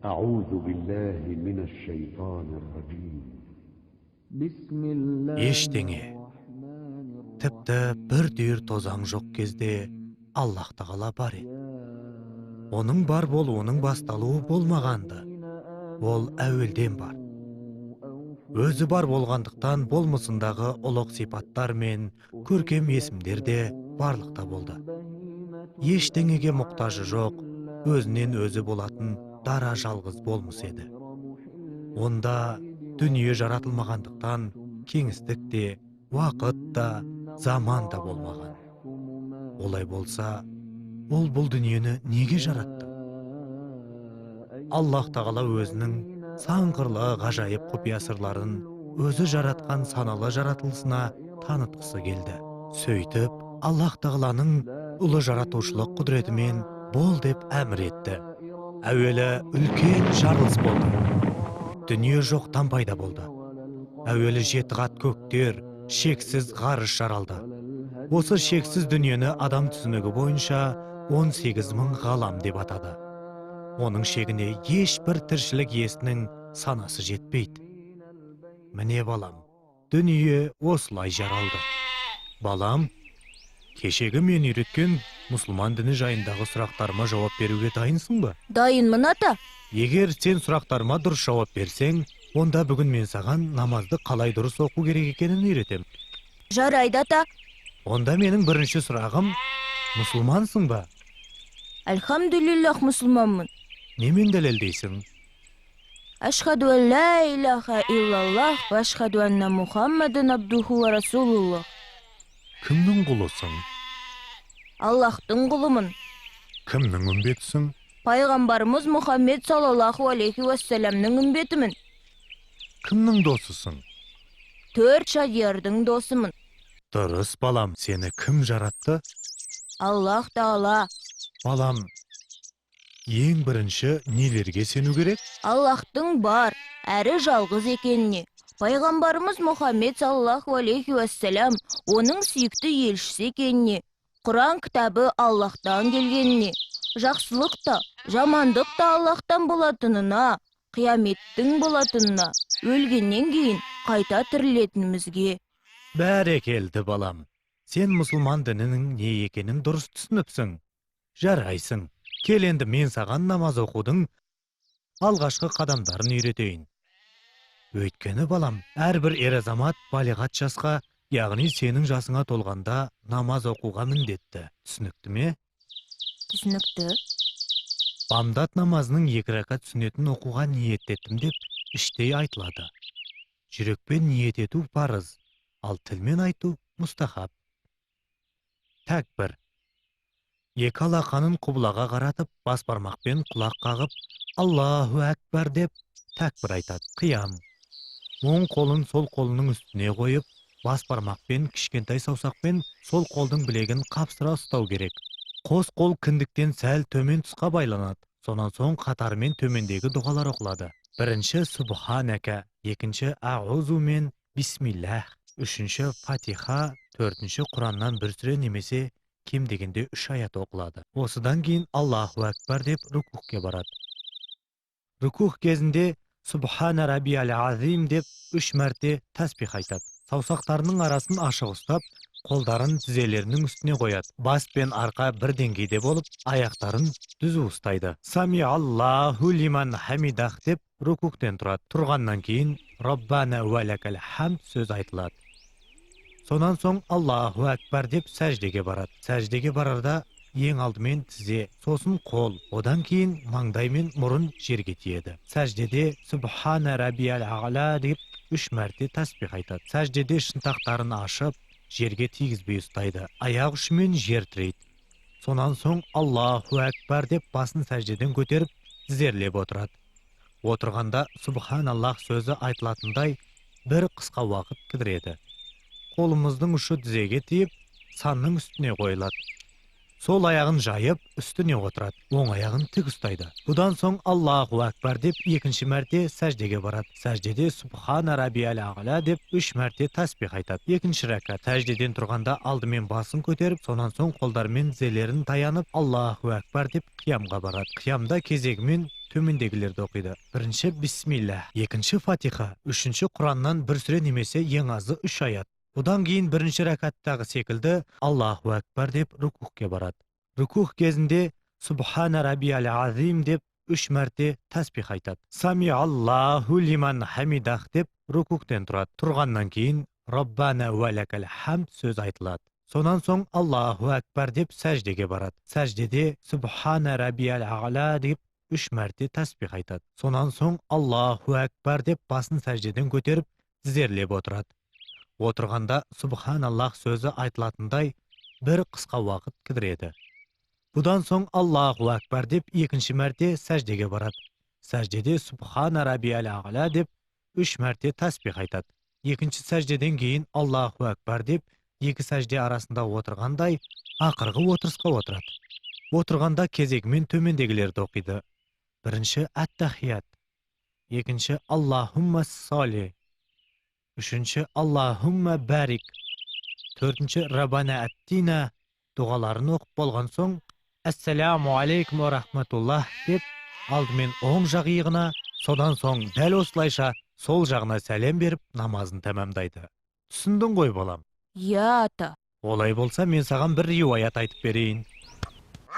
أعوذ بالله من الشيطان الرجيم بسم الله Ештеңе, тіпті бір түйір тозаң жоқ кезде Аллах тағала бар еді. Оның бар болуының басталуы болмағанды. Ол әуелден бар. Өзі бар болғандықтан болмысындағы ұлық сипаттар мен көркем есімдер де барлықта болды. Ештеңеге мұқтажы жоқ, өзінен өзі болатын дара жалғыз болмыс еді. Онда дүние жаратылмағандықтан кеңістік те, уақыт та, заман да болмаған. Олай болса, ол бұл дүниені неге жаратты? Аллах тағала өзінің сан қырлы ғажайып құпия сырларын өзі жаратқан саналы жаратылысына танытқысы келді. Сөйтіп, Аллах тағаланың ұлы жаратушылық құдіретімен бол деп әмір етті. Әуелі үлкен жарылыс болды. Дүние жоқтан пайда болды. Әуелі 7 қат көктер, шексіз ғарыш жаралды. Осы шексіз дүниені адам түсінігі бойынша 18 мың ғалам деп атады. Оның шегіне ешбір тіршілік иесінің санасы жетпейді. Міне балам, дүние осылай жаралды. Балам, кешегі мен үйреткен мұсылман діні жайындағы сұрақтарыма жауап беруге дайынсың ба? Дайынмын, ата. Егер сен сұрақтарыма дұрыс жауап берсең, онда бүгін мен саған намазды қалай дұрыс оқу керек екенін үйретем. Жарайды, ата. Онда менің бірінші сұрағым, мұсылмансың ба? Әлхамдулиллах, мұсылманмын. Немен дәлелдейсің? Ашхаду ан ла илаха иллаллах ва ашхаду анна Мухаммадан абдуху ва расулуллах. Кімнің құлысың? Аллахтың құлымын. Кімнің үмбетісің? Пайғамбарымыз Мұхаммед саллаллаху алейхи уассаламның үмбетімін. Кімнің досысың? 4 шагирдың досымын. Дұрыс, балам, сені кім жаратты? Аллах тағала. Балам, ең бірінші нелерге сену керек? Аллахтың бар, әрі жалғыз екеніне. Пайғамбарымыз Мұхаммед саллаллаху алейхи уассалам оның сүйікті елшісі екеніне. Құран кітабы Аллахтан келгеніне. Жақсылық та, жамандық та Аллахтан болатынына, қияметтің болатынына, өлгеннен кейін қайта тірілетінімізге. Бәрекелді, балам. Сен мұсылман дінінің не екенін дұрыс түсініпсің. Жарайсың. Кел енді мен саған намаз оқудың алғашқы қадамдарын үйретейін. Өйткені, балам, әрбір ер азамат балиғат жасқа, яғни сенің жасыңа толғанда намаз оқуға міндетті. Түсінікті ме? Түсінікті. Бамдат намазының 2 рәкат сүннетін оқуға ниет еттім деп іштей айтылады. Жүрекпен ниет ету парыз, ал тілмен айту мұстахаб. Тәкбір. 2 алақанын құбылаға қаратып, бас бармақпен құлақ қағып, Аллаху әкбар деп тәкбір айтады. Қиям. Оң қолын сол қолының үстіне қойып, бас бармақпен кішкентай саусақпен сол қолдың білегін қапсыра ұстау керек. Қос қол кіндіктен сәл төмен тұсқа байланады. Сонан соң қатарымен төмендегі дұғалар оқылады. Бірінші Субханака, екінші Аузу мен Бисмиллах, үшінші Фатиха, төртінші Құраннан бір сүре немесе кем дегенде 3 аят оқылады. Осыдан кейін Аллаху әкбар деп рукухке барады. Рукух кезінде Субхана Раббиал Азим деп 3 мәрте тәсбих айтады. Саусақтарының арасын ашық ұстап, қолдарын тізелерінің үстіне қояды. Бас пен арқа бір деңгейде болып, аяқтарын түзу ұстайды. Сами Аллаху лиман хамидах деп рукуктен тұрады. Тұрғаннан кейін Раббана ва лакал хамд сөз айтылады. Сонан соң Аллаху әкбар деп сәждеге барады. Сәждеге барарда ең алдымен тізе, сосын қол, одан кейін маңдай мен мұрын жерге тиеді. Сәждеде Субхана Раббиал А'ла деп 3 мәрте тәсбих айтады. Сәждеде шынтақтарын ашып, жерге тигізбей ұстайды. Аяқ ұшымен жер тірейді. Сонан соң Аллаху әкбар деп басын сәждеден көтеріп, тізерлеп отырады. Отырғанда Субханаллах сөзі айтылатындай бір қысқа уақыт кідіреді. Қолымыздың ұшы тізеге тиіп, санның үстіне қойылады. Sol ayağın jayıp üstüne oturad. Oң ayağın tik ustaydı. Budan soň Allahu Akbar dep ikinci märte secdege barad. Secdede Subhana Rabbiyal A'la dep 3 märte tasbih aytad. Ikinci rakat secdeden turganda aldymen basyn köterip, sondan soň koldarmen zelerin tayanyp Allahu Akbar dep qiyamga barad. Qiyamda kezegmen tömendegilerdi okuydu. Birinci Bismillah, ikinci Fatiha, üçüncü Kur'an'dan bir süre nemese eng azı 3 ayat. Budan keyin birinci rakatdagi sekildi Allahu Akbar dep rukuhga barad. Rukuh kezinde Subhana Rabbiyal Azim dep 3 märte tasbih aytad. Sami Allahu liman hamidah dep rukuhdan turad. Turgandan keyin Rabbana ve lekal hamd söz aytılad. Sondan soň Allahu Akbar dep secdege barad. Secdede Subhana Rabbiyal A'la dep 3 märte tasbih aytad. Sondan soň Allahu Akbar dep basyn secdeden köterip tizerlep oturad. Oturganda Subhanallah sözü aytylatyny bir kıska wagt kidiredi. Budan soň Allahu Akbar dep ikinci märte secdege barad. Secdede Subhana Rabbiyal A'la dep 3 märte tasbih aytad. İkinci secdeden keyin Allahu Akbar dep iki secde arasında oturganday akırgı oturuşka oturad. Oturganda kezegmen tömendegilerdi okuydu. Birinci At-Tahiyat, ikinci Allahumma salli, üçüncü Allahumma barik, dördüncü Rabbana attina dualaryny okup bolgan soň Assalamu aleykum ve rahmetullah dep aldymen oň jak ýygyna, sodan soň däl oslayşa sol jagına selam berip namazyny tamamdaydy. Түсүndүң goý balam? Ya ata. Olay bolsa men sagan bir riwayat aytyp bereýin.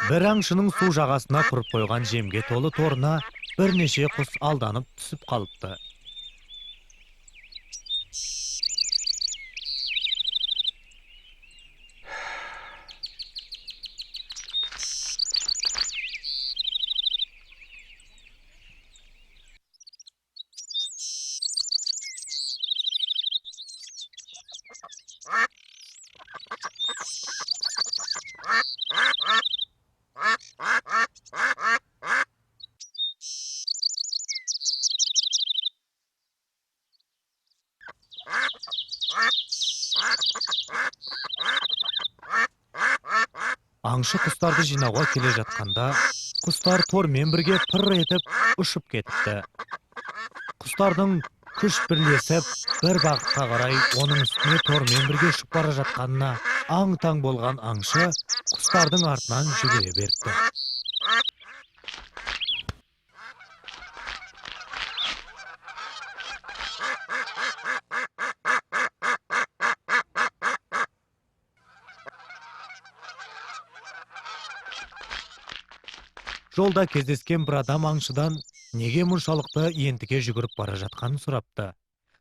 Bir aňşynyň suw jagasyna kurup koýgan jemge tolu toruna bir neçe kus aldanyp түсüp kalypdy. Aňşy kustарды jynauga kele jatkanda, kustar tormen birge pırr etip uşup ketipdi. Kustardyň kuş birleşip bir bagtga garay onuň üstüne tormen birge uşup bara jatkanyna aň-taň bolgan aňşy kustardyň artyndan jügere beripdi. Жolda кездескен bir adam aňşydan nege munşalykda ýendige jügürüp bara jatkanyny surapdy.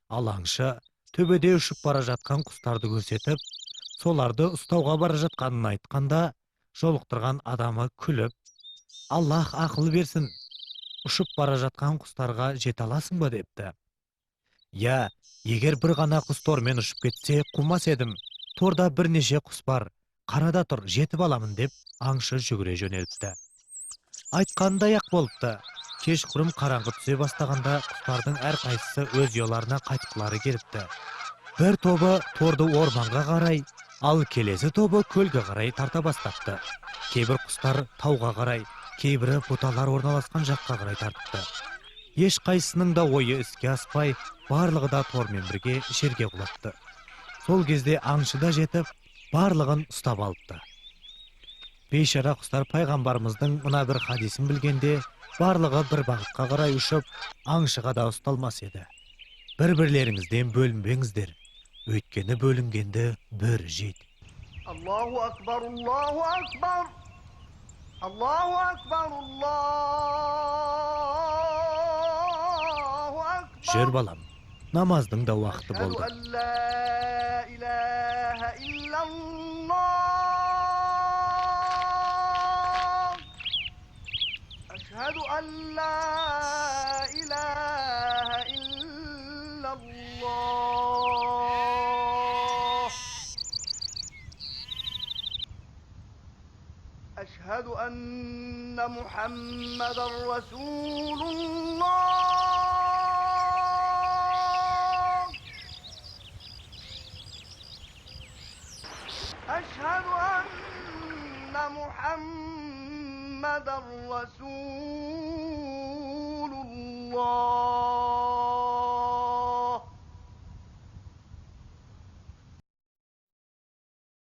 Al aňşy töbede uşup bara jatkan kustardy görsetip, solardy ustawga bara jatkanyny aýtkanda, jolukturgan adamy külüp, "Allah akıl bersin. Uşup bara jatkan kustarga jete alasyňby?" depdi. "Ya, eger bir gana kus tormen uşup ketse, kummas edim. Torda bir neçe kus bar. Karada tur, jetip alamyn" dep aňşy jügüre jönelipdi. Aytkandayak bolupdy. Keşkurum karaňgy tüse bastaganda kustardyň her kaysy öz ýollaryna gaýtykylary geripdi. Bir toby tordy ormanga garay, al kelesi toby kölge garay tarta bastapdy. Kebir kustar tawga garay, kebiri butalar ornalaşkan jakka garay tartipdy. Eş kaysysynyň da oýy iske aspay, barlygy da tormen birge şerge gulatdy. Sol кезде aňşyda jetip, barlygyn ustab alypdy. Beşara kustar paygambarımızdan mına bir hadisin bilgende, barlığı bir bagtga garay uşup, aňşyga da ustalmas edi. Bir-birleriňizden bölünbeňizder. Öýtkeni bölüngende bir jit. Allahu akbar, Allahu akbar. Allahu akbar, Allahu akbar. Şer balam, namazdyň da wagty Eşhedü boldy. en la ilahe illallah. Eşhedü en la ilahe illallah. Eşhedü enne Muhammeden Resulullah. Eşhedü enne محمدا رسول